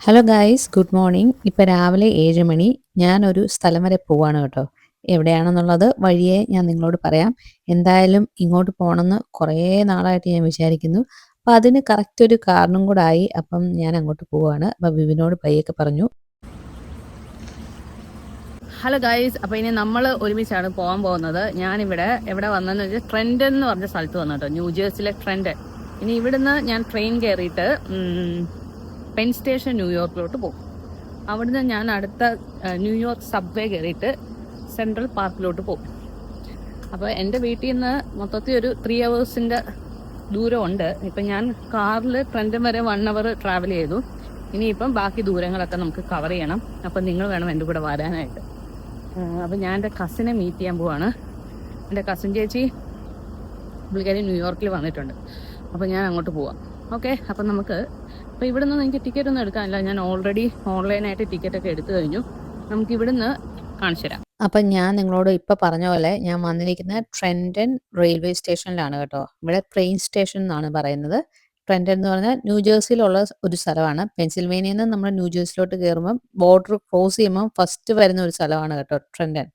Hello guys, good morning. ഇപ്പം രാവിലെ 7 മണി. ഞാനൊരു സ്ഥലം വരെ പോവാണ് കേട്ടോ. എവിടെയാണെന്നുള്ളത് വഴിയെ ഞാൻ നിങ്ങളോട് പറയാം. എന്തായാലും ഇങ്ങോട്ട് പോകണമെന്ന് കുറേ നാളായിട്ട് ഞാൻ വിചാരിക്കുന്നു. അപ്പം അതിന് കറക്റ്റ് ഒരു കാരണം കൂടെ ആയി. അപ്പം ഞാൻ അങ്ങോട്ട് പോവാണ്. അപ്പം വിപിനോട് പയ്യൊക്കെ പറഞ്ഞു. ഹലോ ഗൈസ്, അപ്പോൾ ഇനി നമ്മൾ ഒരുമിച്ചാണ് പോകാൻ പോകുന്നത്. ഞാനിവിടെ എവിടെ വന്നതെന്ന് വെച്ചാൽ ട്രെൻഡൻ എന്ന് പറഞ്ഞ സ്ഥലത്ത് വന്നു കേട്ടോ, ന്യൂജേഴ്സിയിലെ ട്രെൻഡൻ. ഇനി ഇവിടുന്ന് ഞാൻ ട്രെയിൻ കയറിയിട്ട് പെൻ സ്റ്റേഷൻ ന്യൂയോർക്കിലോട്ട് പോകും. അവിടുന്ന് ഞാൻ അടുത്ത ന്യൂയോർക്ക് സബ്വേ കയറിയിട്ട് സെൻട്രൽ പാർക്കിലോട്ട് പോകും. അപ്പോൾ എൻ്റെ വീട്ടിൽ നിന്ന് മൊത്തത്തിൽ ഒരു 3 hours ദൂരമുണ്ട്. ഇപ്പം ഞാൻ കാറിൽ ട്രെൻഡൻ വരെ 1 hour ട്രാവൽ ചെയ്തു. ഇനിയിപ്പം ബാക്കി ദൂരങ്ങളൊക്കെ നമുക്ക് കവർ ചെയ്യണം. അപ്പം നിങ്ങൾ വേണം എൻ്റെ കൂടെ വരാനായിട്ട്. അപ്പം ഞാൻ എൻ്റെ കസിനെ മീറ്റ് ചെയ്യാൻ പോവാണ്. എൻ്റെ കസിൻ ചേച്ചി പുള്ളിക്കാരി ന്യൂയോർക്കിൽ വന്നിട്ടുണ്ട്. അപ്പോൾ ഞാൻ അങ്ങോട്ട് പോവാം. ഓക്കെ, അപ്പം നമുക്ക് അപ്പോൾ ഇവിടെ നിന്ന് എനിക്ക് ടിക്കറ്റ് ഒന്നും എടുക്കാനില്ല. ഞാൻ ഓൾറെഡി ഓൺലൈനായിട്ട് ടിക്കറ്റൊക്കെ എടുത്തു കഴിഞ്ഞു. നമുക്ക് ഇവിടുന്ന് കാണിച്ചു തരാം. അപ്പം ഞാൻ നിങ്ങളോട് ഇപ്പം പറഞ്ഞ പോലെ ഞാൻ വന്നിരിക്കുന്ന ട്രെൻഡൻ റെയിൽവേ സ്റ്റേഷനിലാണ് കേട്ടോ. ഇവിടെ ട്രെയിൻ സ്റ്റേഷൻ എന്നാണ് പറയുന്നത്. ട്രെൻഡൻ എന്ന് പറഞ്ഞാൽ ന്യൂജേഴ്സിയിലുള്ള ഒരു സ്ഥലമാണ്. പെൻസിൽവേനിയയിൽ നിന്ന് നമ്മൾ ന്യൂജേഴ്സിലോട്ട് കയറുമ്പം ബോർഡർ ക്രോസ് ചെയ്യുമ്പം ഫസ്റ്റ് വരുന്ന ഒരു സ്ഥലമാണ് കേട്ടോ ട്രെൻഡൻ.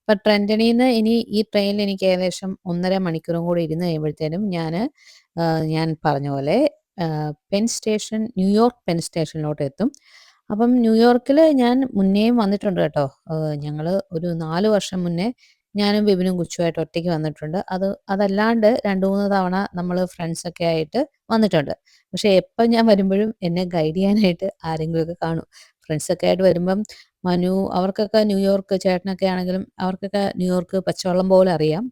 അപ്പം ട്രെൻഡനിൽ നിന്ന് ഇനി ഈ ട്രെയിനിൽ എനിക്ക് ഏകദേശം 1.5 മണിക്കൂറും കൂടി ഇരുന്ന് കഴിയുമ്പോഴത്തേനും ഞാൻ പറഞ്ഞ പോലെ പെൻ സ്റ്റേഷൻ, ന്യൂയോർക്ക് പെൻ സ്റ്റേഷനിലോട്ട് എത്തും. അപ്പം ന്യൂയോർക്കിൽ ഞാൻ മുന്നേയും വന്നിട്ടുണ്ട് കേട്ടോ. ഞങ്ങൾ ഒരു 4 വർഷം മുന്നേ ഞാനും ബിബിനും കുച്ചുമായിട്ട് ഒറ്റയ്ക്ക് വന്നിട്ടുണ്ട്. അതല്ലാണ്ട് 2-3 തവണ നമ്മൾ ഫ്രണ്ട്സൊക്കെ ആയിട്ട് വന്നിട്ടുണ്ട്. പക്ഷേ എപ്പം ഞാൻ വരുമ്പോഴും എന്നെ ഗൈഡ് ചെയ്യാനായിട്ട് ആരെങ്കിലുമൊക്കെ കാണും. ഫ്രണ്ട്സൊക്കെ ആയിട്ട് വരുമ്പം മനു അവർക്കൊക്കെ ന്യൂയോർക്ക്, ചേട്ടനൊക്കെ ആണെങ്കിലും അവർക്കൊക്കെ ന്യൂയോർക്ക് പച്ചവെള്ളം പോലെ അറിയാം.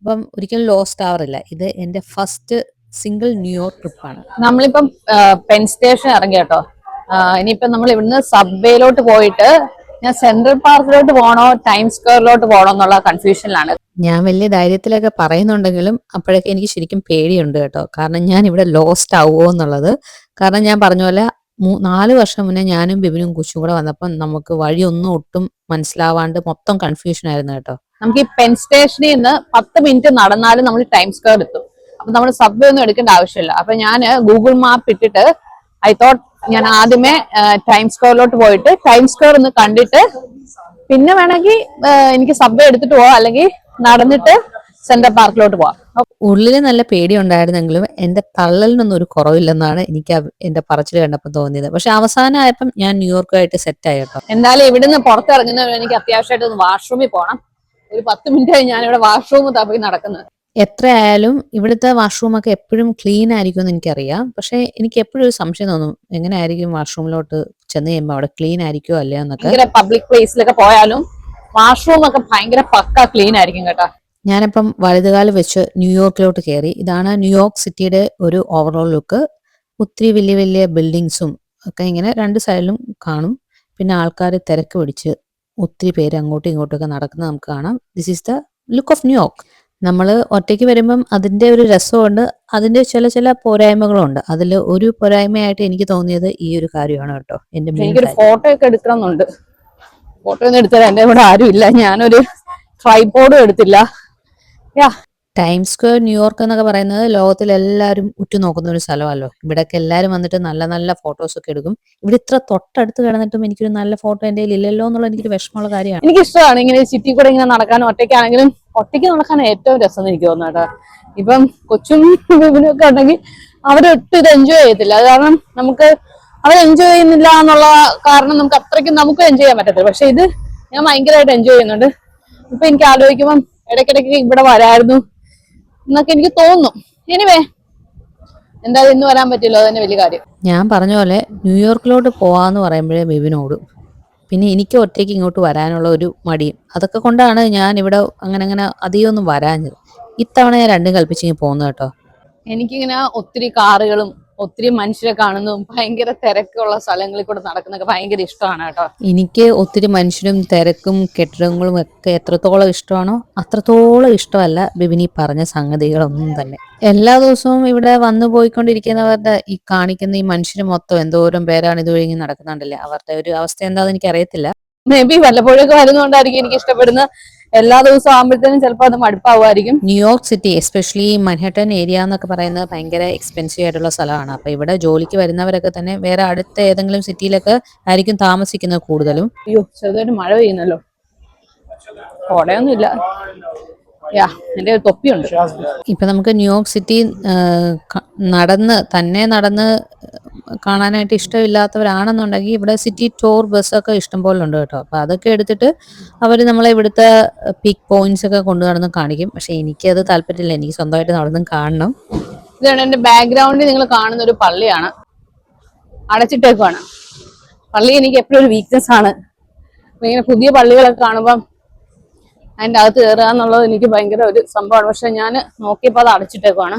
അപ്പം ഒരിക്കലും ലോസ്റ്റ് ആവാറില്ല. ഇത് എൻ്റെ ഫസ്റ്റ് സിംഗിൾ ന്യൂയോർക്ക് ട്രിപ്പാണ്. നമ്മളിപ്പം പെൻ സ്റ്റേഷൻ ഇറങ്ങി കേട്ടോ. ഇനിയിപ്പം നമ്മൾ ഇവിടുന്ന് സബ്വേയിലോട്ട് പോയിട്ട് ഞാൻ സെൻട്രൽ പാർക്കിലോട്ട് പോകണോ ടൈം സ്ക്വയറിലോട്ട് പോകണോ എന്നുള്ള കൺഫ്യൂഷനിലാണ്. ഞാൻ വലിയ ധൈര്യത്തിലൊക്കെ പറയുന്നുണ്ടെങ്കിലും അപ്പോഴൊക്കെ എനിക്ക് ശരിക്കും പേടിയുണ്ട് കേട്ടോ. കാരണം ഞാൻ ഇവിടെ ലോസ്റ്റ് ആവുമോ എന്നുള്ളത്. കാരണം ഞാൻ പറഞ്ഞ പോലെ 4 വർഷം മുന്നേ ഞാനും ബിബിനും കുച്ചും കൂടെ വന്നപ്പം നമുക്ക് വഴിയൊന്നും ഒട്ടും മനസ്സിലാവാണ്ട് മൊത്തം കൺഫ്യൂഷൻ ആയിരുന്നു കേട്ടോ. നമുക്ക് ഈ പെൻ സ്റ്റേഷനിൽ നിന്ന് 10 മിനിറ്റ് നടന്നാലും നമ്മൾ ടൈം സ്ക്വയർ എത്തും. അപ്പൊ നമ്മൾ സബ്വേ ഒന്നും എടുക്കേണ്ട ആവശ്യമില്ല. അപ്പൊ ഞാൻ ഗൂഗിൾ മാപ്പ് ഇട്ടിട്ട് ഐ തോട്ട് ഞാൻ ആദ്യമേ ടൈം സ്ക്വയറിലോട്ട് പോയിട്ട് ടൈം സ്ക്വയർ ഒന്ന് കണ്ടിട്ട് പിന്നെ വേണമെങ്കിൽ എനിക്ക് സബ്വേ എടുത്തിട്ട് പോവാം, അല്ലെങ്കിൽ നടന്നിട്ട് സെൻട്രൽ പാർക്കിലോട്ട് പോവാം. ഉള്ളിൽ നല്ല പേടിയുണ്ടായിരുന്നെങ്കിലും എന്റെ തള്ളലിനൊന്നും ഒരു കുറവില്ലെന്നാണ് എനിക്ക് എന്റെ പറച്ചിൽ കണ്ടപ്പോൾ തോന്നിയത്. പക്ഷെ അവസാനമായപ്പം ഞാൻ ന്യൂയോർക്കുമായിട്ട് സെറ്റ് ആയി കേട്ടോ. എന്തായാലും ഇവിടുന്ന് പുറത്തിറങ്ങുന്ന എനിക്ക് അത്യാവശ്യമായിട്ട് ഒന്ന് വാഷ്റൂമിൽ പോകണം. ഒരു 10 മിനിറ്റ് ഞാൻ ഇവിടെ വാഷ്റൂം തപ്പി നടക്കുന്നത്. എത്രയായാലും ഇവിടുത്തെ വാഷ്റൂമൊക്കെ എപ്പോഴും ക്ലീൻ ആയിരിക്കും എന്ന് എനിക്കറിയാം. പക്ഷെ എനിക്ക് എപ്പോഴും ഒരു സംശയം തോന്നും, എങ്ങനെയായിരിക്കും വാഷ്റൂമിലോട്ട് ചെന്ന് കഴിയുമ്പോൾ അവിടെ ക്ലീൻ ആയിരിക്കുമോ അല്ലയോ എന്നൊക്കെ. പബ്ലിക് പ്ലേസിലൊക്കെ പോയാലും വാഷ്റൂം ഒക്കെ ഭയങ്കര പക്ക ക്ലീൻ ആയിരിക്കും കേട്ടോ. ഞാനിപ്പം വലതുകാലം വെച്ച് ന്യൂയോർക്കിലോട്ട് കയറി. ഇതാണ് ന്യൂയോർക്ക് സിറ്റിയുടെ ഒരു ഓവറോൾ ലുക്ക്. ഒത്തിരി വലിയ വലിയ ബിൽഡിങ്സും ഒക്കെ ഇങ്ങനെ 2 സൈഡിലും കാണും. പിന്നെ ആൾക്കാർ തിരക്ക് പിടിച്ച് ഒത്തിരി പേര് അങ്ങോട്ടും ഇങ്ങോട്ടും ഒക്കെ നടക്കുന്നത് നമുക്ക് കാണാം. This is the look of New York. നമ്മൾ ഒറ്റയ്ക്ക് വരുമ്പം അതിൻ്റെ ഒരു രസമുണ്ട്, അതിൻ്റെ ചില പോരായ്മകളുണ്ട്. അതിൽ ഒരു പോരായ്മയായിട്ട് എനിക്ക് തോന്നിയത് ഈ ഒരു കാര്യമാണ് കേട്ടോ. എനിക്കൊരു ഫോട്ടോ ഒക്കെ എടുക്കണമെന്നുണ്ട്. ഫോട്ടോ ഒന്നും എടുത്താൽ എൻ്റെ കൂടെ ആരും ഇല്ല. ഞാനൊരു ട്രൈപോഡും എടുത്തില്ല. ടൈം സ്ക്വയർ ന്യൂയോർക്ക് എന്നൊക്കെ പറയുന്നത് ലോകത്തിലെല്ലാവരും ഉറ്റുനോക്കുന്ന ഒരു സ്ഥലമല്ലോ. ഇവിടെയൊക്കെ എല്ലാവരും വന്നിട്ട് നല്ല നല്ല ഫോട്ടോസ് ഒക്കെ എടുക്കും. ഇവിടെ ഇത്ര തൊട്ടടുത്ത് കിടന്നിട്ടും എനിക്കൊരു നല്ല ഫോട്ടോ എൻ്റെ കയ്യിൽ ഇല്ലല്ലോ എന്നുള്ള എനിക്കൊരു വിഷമമുള്ള കാര്യമാണ്. എനിക്കിഷ്ടമാണ് ഇങ്ങനെ സിറ്റി കൂടെ ഇങ്ങനെ നടക്കാനും. ഒറ്റയ്ക്കാണെങ്കിലും ഒറ്റയ്ക്ക് നടക്കാൻ ഏറ്റവും രസം എന്ന് എനിക്ക് തോന്നുന്നു കേട്ടോ. ഇപ്പം കൊച്ചും ഒക്കെ ഉണ്ടെങ്കിൽ അവരൊട്ടും ഇത് എൻജോയ് ചെയ്യത്തില്ല. അത് കാരണം നമുക്ക് അവർ എൻജോയ് ചെയ്യുന്നില്ല എന്നുള്ള കാരണം നമുക്ക് അത്രയ്ക്കും നമുക്ക് എൻജോയ് ചെയ്യാൻ പറ്റത്തില്ല. പക്ഷെ ഇത് ഞാൻ ഭയങ്കരമായിട്ട് എൻജോയ് ചെയ്യുന്നുണ്ട്. ഇപ്പൊ എനിക്ക് ആലോചിക്കുമ്പം ഇടയ്ക്കിടയ്ക്ക് ഇവിടെ വരായിരുന്നു എന്നൊക്കെ എനിക്ക് തോന്നുന്നു. എനിവേ, എന്തായാലും ഇന്ന് വരാൻ പറ്റില്ലോ, അതന്നെ വലിയ കാര്യം. ഞാൻ പറഞ്ഞ പോലെ ന്യൂയോർക്കിലോട്ട് പോവാന്ന് പറയുമ്പോഴേ ബിബിനോടും. പിന്നെ എനിക്ക് ഒറ്റയ്ക്ക് ഇങ്ങോട്ട് വരാനുള്ള ഒരു മടിയും അതൊക്കെ കൊണ്ടാണ് ഞാൻ ഇവിടെ അങ്ങനെ അധികം ഒന്നും വരാഞ്ഞത്. ഇത്തവണ ഞാൻ രണ്ടും കൽപ്പിച്ചിങ്ങ് പോകുന്നു കേട്ടോ. എനിക്കിങ്ങനെ ഒത്തിരി കാറുകളും ഒത്തിരി മനുഷ്യരെ കാണുന്നതും ഭയങ്കര തിരക്കുള്ള സ്ഥലങ്ങളിൽ കൂടെ നടക്കുന്നതൊക്കെ ഭയങ്കര ഇഷ്ടമാണ് കേട്ടോ. എനിക്ക് ഒത്തിരി മനുഷ്യരും തിരക്കും കെട്ടിടങ്ങളും ഒക്കെ എത്രത്തോളം ഇഷ്ടമാണോ അത്രത്തോളം ഇഷ്ടമല്ല ബിബിനി പറഞ്ഞ സംഗതികളൊന്നും തന്നെ. എല്ലാ ദിവസവും ഇവിടെ വന്നു പോയിക്കൊണ്ടിരിക്കുന്നവരുടെ ഈ കാണിക്കുന്ന ഈ മനുഷ്യര് മൊത്തം എന്തോരം പേരാണ് ഇതുവഴി നടക്കുന്നുണ്ടല്ലേ. അവരുടെ ഒരു അവസ്ഥ എന്താണെന്ന് എനിക്ക് അറിയത്തില്ല. മേ ബി വല്ലപ്പോഴൊക്കെ വരുന്നോണ്ടായിരിക്കും എനിക്ക് ഇഷ്ടപ്പെടുന്നത്. എല്ലാ ദിവസവും ആകുമ്പോഴത്തേനും ചിലപ്പോൾ അത് മടുപ്പാവുമായിരിക്കും. ന്യൂയോർക്ക് സിറ്റി എസ്പെഷ്യലി മൻഹട്ടൻ ഏരിയ എന്നൊക്കെ പറയുന്നത് ഭയങ്കര എക്സ്പെൻസീവ് ആയിട്ടുള്ള സ്ഥലമാണ്. അപ്പോൾ ഇവിടെ ജോലിക്ക് വരുന്നവരൊക്കെ തന്നെ വേറെ അടുത്ത ഏതെങ്കിലും സിറ്റിയിലൊക്കെ ആയിരിക്കും താമസിക്കുന്നത് കൂടുതലും. അയ്യോ, ചെറുതായിട്ട് മഴ പെയ്യുന്നല്ലോ. കോടയൊന്നുമില്ല. യാ, എൻ്റെ ഒരു തൊപ്പിയുണ്ട്. ഇപ്പൊ നമുക്ക് ന്യൂയോർക്ക് സിറ്റി നടന്ന് കാണാനായിട്ട് ഇഷ്ടമില്ലാത്തവരാണെന്നുണ്ടെങ്കിൽ ഇവിടെ സിറ്റി ടൂർ ബസ്സൊക്കെ ഇഷ്ടംപോലെ ഉണ്ട് കേട്ടോ. അപ്പൊ അതൊക്കെ എടുത്തിട്ട് അവർ നമ്മളെ ഇവിടുത്തെ പീക്ക് പോയിന്റ്സ് ഒക്കെ കൊണ്ടു നടന്ന് കാണിക്കും. പക്ഷെ എനിക്കത് താല്പര്യമില്ല, എനിക്ക് സ്വന്തമായിട്ട് നടന്നും കാണണം. ഇതാണ് എന്റെ ബാക്ക്ഗ്രൗണ്ടിൽ നിങ്ങൾ കാണുന്ന ഒരു പള്ളിയാണ്, അടച്ചിട്ടേക്കുവാണ്. പള്ളി എനിക്ക് എപ്പോഴും ഒരു വീക്ക്നെസ് ആണ്. ഇങ്ങനെ പുതിയ പള്ളികളൊക്കെ കാണുമ്പം അതിൻ്റെ അകത്ത് കയറുക എന്നുള്ളത് എനിക്ക് ഭയങ്കര ഒരു സംഭവമാണ്. പക്ഷെ ഞാൻ നോക്കിയപ്പോൾ അത് അടച്ചിട്ടേക്കുവാണ്.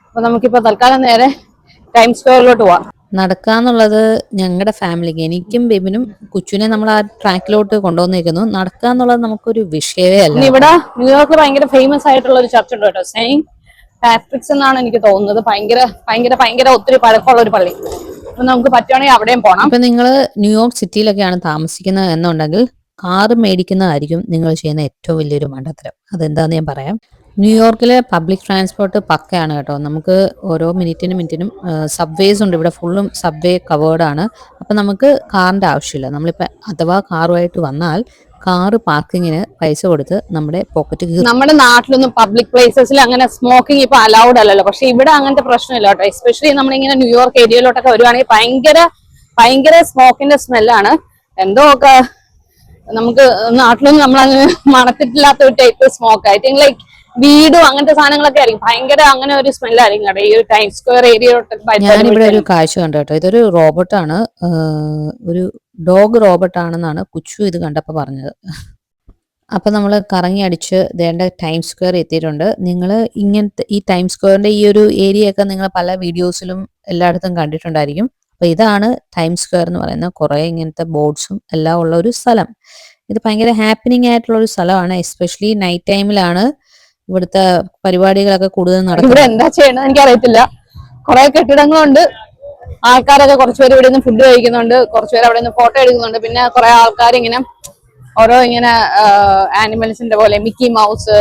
അപ്പൊ നമുക്കിപ്പോ തൽക്കാലം നേരെ ടൈം സ്ക്വയറിലോട്ട് പോവാം. നടക്കാന്നുള്ളത് ഞങ്ങളുടെ ഫാമിലിക്ക്, എനിക്കും ബേബിനും കൊച്ചുവിനെ നമ്മൾ ആ ട്രാക്കിലോട്ട് കൊണ്ടുവന്നിരിക്കുന്നു. നടക്കാന്നുള്ളത് നമുക്കൊരു വിഷയമേ അല്ല. ഇവിടെ ന്യൂയോർക്കിൽ ഭയങ്കര ഫേമസ് ആയിട്ടുള്ള ഒരു ചർച്ച് ഉണ്ട് കേട്ടോ, സെയിന്റ് പാട്രിക്സ് എന്നാണ് എനിക്ക് തോന്നുന്നത്. ഭയങ്കര ഭയങ്കര ഭയങ്കര ഒത്തിരി പഴക്കമുള്ള ഒരു പള്ളി. അപ്പൊ നമുക്ക് പറ്റുവാണെങ്കിൽ അവിടെയും പോകണം. ഇപ്പൊ നിങ്ങൾ ന്യൂയോർക്ക് സിറ്റിയിലൊക്കെയാണ് താമസിക്കുന്നത് എന്നുണ്ടെങ്കിൽ കാറ് മേടിക്കുന്നതായിരിക്കും നിങ്ങൾ ചെയ്യുന്ന ഏറ്റവും വലിയൊരു മണ്ടത്തരം. അതെന്താന്ന് ഞാൻ പറയാം. ന്യൂയോർക്കിലെ പബ്ലിക് ട്രാൻസ്പോർട്ട് പക്കയാണ് കേട്ടോ. നമുക്ക് ഓരോ മിനിറ്റിനും സബ്വേസ് ഉണ്ട് ഇവിടെ, ഫുള്ളും സബ്വേ കവേർഡ് ആണ്. അപ്പൊ നമുക്ക് കാറിന്റെ ആവശ്യമില്ല. നമ്മളിപ്പോ അഥവാ കാറുമായിട്ട് വന്നാൽ കാറ് പാർക്കിങ്ങിന് പൈസ കൊടുത്ത് നമ്മുടെ പോക്കറ്റ്. നമ്മുടെ നാട്ടിലൊന്നും പബ്ലിക് പ്ലേസസിൽ അങ്ങനെ സ്മോക്കിംഗ് ഇപ്പൊ അലൗഡ് അല്ലല്ലോ. പക്ഷെ ഇവിടെ അങ്ങനത്തെ പ്രശ്നമില്ല കേട്ടോ. എസ്പെഷ്യലി നമ്മളിങ്ങനെ ന്യൂയോർക്ക് ഏരിയയിലോട്ടൊക്കെ വരുവാണെങ്കിൽ ഭയങ്കര ഭയങ്കര സ്മോക്കിന്റെ സ്മെല്ലാണ്. എന്തോ ഒക്കെ നമുക്ക് നാട്ടിലൊന്നും നമ്മളങ്ങനെ മണത്തിട്ടില്ലാത്ത ഒരു type smoke. I think like വീടും അങ്ങനത്തെ സാധനങ്ങളൊക്കെ ആയിരിക്കും ഭയങ്കര അങ്ങനെ ഒരു സ്മെല്ലായിരിക്കും കേട്ടോ ഈ ഒരു ടൈം സ്ക്വയർ ഏരിയയിലോട്ട്. ഞാനിവിടെ ഒരു കാഴ്ച കണ്ടു കേട്ടോ. ഇതൊരു റോബോട്ടാണ്, ഒരു ഡോഗ് റോബോട്ടാണെന്നാണ് കുച്ചു ഇത് കണ്ടപ്പോൾ പറഞ്ഞത്. അപ്പൊ നമ്മൾ കറങ്ങി അടിച്ച് ദേണ്ട ടൈം സ്ക്വയർ എത്തിയിട്ടുണ്ട്. നിങ്ങൾ ഇങ്ങനത്തെ ഈ ടൈം സ്ക്വയറിന്റെ ഈ ഒരു ഏരിയ ഒക്കെ നിങ്ങൾ പല വീഡിയോസിലും എല്ലായിടത്തും കണ്ടിട്ടുണ്ടായിരിക്കും. അപ്പൊ ഇതാണ് ടൈം സ്ക്വയർ എന്ന് പറയുന്ന കുറെ ഇങ്ങനത്തെ ബോർഡ്സും എല്ലാം ഉള്ള ഒരു സ്ഥലം. ഇത് ഭയങ്കര ഹാപ്പനിങ് ആയിട്ടുള്ള ഒരു സ്ഥലമാണ്. എസ്പെഷ്യലി നൈറ്റ് ടൈമിലാണ് ഇവിടുത്തെ പരിപാടികളൊക്കെ കൂടുതൽ നടക്കുന്നത്. ഇവിടെ എന്താ ചെയ്യണമെന്ന് എനിക്കറിയത്തില്ല. കുറെ കെട്ടിടങ്ങളുണ്ട്, ആൾക്കാരൊക്കെ കുറച്ചുപേര് ഇവിടെ നിന്ന് ഫുഡ് കഴിക്കുന്നുണ്ട്, കുറച്ചുപേര് അവിടെ നിന്ന് ഫോട്ടോ എടുക്കുന്നുണ്ട്. പിന്നെ കുറെ ആൾക്കാർ ഇങ്ങനെ ഓരോ ഇങ്ങനെ ആനിമൽസിന്റെ പോലെ മിക്കി മൗസ്,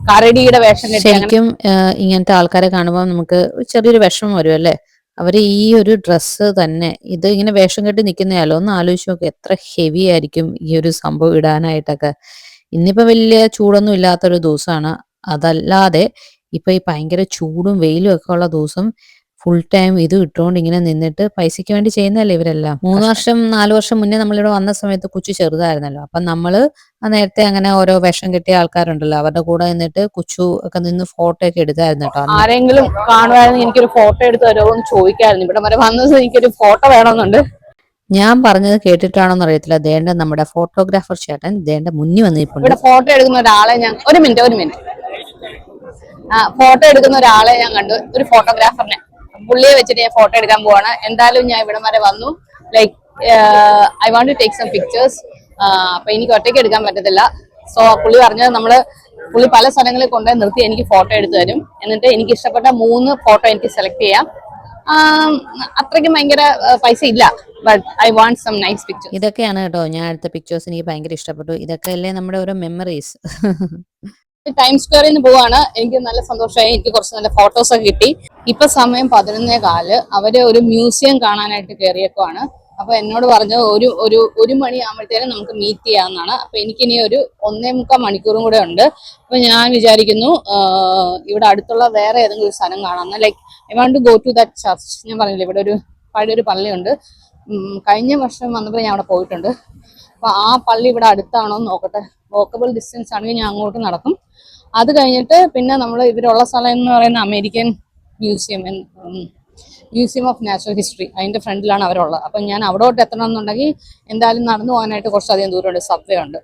കരടിയുടെ വേഷം കെട്ടി. ശരിക്കും ഇങ്ങനത്തെ ആൾക്കാരെ കാണുമ്പോൾ നമുക്ക് ചെറിയൊരു വിഷമം വരും അല്ലേ. അവര് ഈ ഒരു ഡ്രസ്സ് തന്നെ ഇത് ഇങ്ങനെ വേഷം കെട്ടി നിൽക്കുന്നയാലോ, ഒന്ന് ആലോചിച്ച് നോക്ക് എത്ര ഹെവി ആയിരിക്കും ഈ ഒരു സംഭവം ഇടാനായിട്ടൊക്കെ. ഇന്നിപ്പോ വലിയ ചൂടൊന്നും ഇല്ലാത്തൊരു ദിവസമാണ്. അതല്ലാതെ ഇപ്പൊ ഈ ഭയങ്കര ചൂടും വെയിലും ഒക്കെ ഉള്ള ദിവസം ഫുൾ ടൈം ഇത് ഇട്ടുകൊണ്ട് ഇങ്ങനെ നിന്നിട്ട് പൈസയ്ക്ക് വേണ്ടി ചെയ്യുന്നതല്ലേ ഇവരെല്ലാം. 3 വർഷം 4 വർഷം മുന്നേ നമ്മളിവിടെ വന്ന സമയത്ത് കൊച്ചു ചെറുതായിരുന്നല്ലോ. അപ്പൊ നമ്മള് നേരത്തെ അങ്ങനെ ഓരോ വേഷം കെട്ടിയ ആൾക്കാരുണ്ടല്ലോ, അവരുടെ കൂടെ നിന്നിട്ട് കൊച്ചു ഒക്കെ നിന്ന് ഫോട്ടോ ഒക്കെ എടുത്തായിരുന്നു കേട്ടോ. ആരെങ്കിലും കാണുമായിരുന്നെങ്കിൽ എനിക്കൊരു ഫോട്ടോ എടുത്ത് തരുമോ എന്ന് ചോദിക്കായിരുന്നു. ഇവിടെ വരെ വന്നത് എനിക്കൊരു ഫോട്ടോ വേണമെന്നുണ്ട്. ഞാൻ പറഞ്ഞത് കേട്ടിട്ടാണോന്ന് അറിയത്തില്ല. ദേണ്ട നമ്മുടെ ഫോട്ടോഗ്രാഫർ ചേട്ടൻ ദേണ്ട മുന്നിൽ വന്നിരിപ്പുണ്ട്. ഇവിടെ ഫോട്ടോ എടുക്കുന്ന ഒരാളെ ഞാൻ ഒരു മിനിറ്റ് ഫോട്ടോ എടുക്കുന്ന ഒരാളെ ഞാൻ കണ്ടു, ഒരു ഫോട്ടോഗ്രാഫറിനെ. പുള്ളിയെ വെച്ചിട്ട് ഞാൻ ഫോട്ടോ എടുക്കാൻ പോവാണ്. എന്തായാലും ഞാൻ ഇവിടെ വരെ വന്നു. Like I want to take some pictures. അപ്പൊ എനിക്ക് ഒറ്റയ്ക്ക് എടുക്കാൻ പറ്റത്തില്ല. സോ പുള്ളി പറഞ്ഞത് പുള്ളി പല സ്ഥലങ്ങളിൽ കൊണ്ടുപോയി നിർത്തി എനിക്ക് ഫോട്ടോ എടുത്തു തരും. എന്നിട്ട് എനിക്ക് ഇഷ്ടപ്പെട്ട 3 ഫോട്ടോ എനിക്ക് സെലക്ട് ചെയ്യാം. അത്രയ്ക്കും ഭയങ്കര പൈസ ഇല്ല, but I want some nice pictures. ഇതൊക്കെയാണ് കേട്ടോ ഞാൻ എടുത്ത പിക്ചേഴ്സ്. എനിക്ക് ഭയങ്കര ഇഷ്ടപ്പെട്ടു. ഇതൊക്കെ അല്ലേ നമ്മുടെ ഓരോ മെമ്മറീസ്. ടൈം സ്ക്വയറിൽ നിന്ന് പോവാണ്. എനിക്ക് നല്ല സന്തോഷമായി. എനിക്ക് കുറച്ച് നല്ല ഫോട്ടോസ് ഒക്കെ കിട്ടി. ഇപ്പൊ സമയം 11:15. അവര് ഒരു മ്യൂസിയം കാണാനായിട്ട് കയറിയേക്കുവാണ്. അപ്പൊ എന്നോട് പറഞ്ഞു ഒരു മണി ആകുമ്പോഴത്തേനും നമുക്ക് മീറ്റ് ചെയ്യാവുന്നതാണ്. അപ്പൊ എനിക്കിനി ഒരു 1.25 മണിക്കൂറും കൂടെ ഉണ്ട്. അപ്പൊ ഞാൻ വിചാരിക്കുന്നു ഇവിടെ അടുത്തുള്ള വേറെ ഏതെങ്കിലും ഒരു സ്ഥലം കാണാമെന്ന്. Like I want to go to that church. ഞാൻ പറഞ്ഞില്ലേ ഇവിടെ ഒരു പഴയൊരു പള്ളിയുണ്ട്. കഴിഞ്ഞ വർഷം വന്നപ്പോൾ ഞാൻ അവിടെ പോയിട്ടുണ്ട്. അപ്പൊ ആ പള്ളി ഇവിടെ അടുത്താണോ എന്ന് നോക്കട്ടെ. വോക്കബിൾ ഡിസ്റ്റൻസ് ആണെങ്കിൽ ഞാൻ അങ്ങോട്ട് നടക്കും. അത് കഴിഞ്ഞിട്ട് പിന്നെ നമ്മൾ ഇവരുള്ള സ്ഥലം എന്ന് പറയുന്ന American museum of natural history, അതിന്റെ ഫ്രണ്ടിലാണ് അവരുള്ളത്. അപ്പം ഞാൻ അവിടോട്ട് എത്തണം എന്നുണ്ടെങ്കിൽ എന്തായാലും നടന്നു പോകാനായിട്ട് കുറച്ചധികം ദൂരമുണ്ട്. സബ്വേ ഉണ്ട്,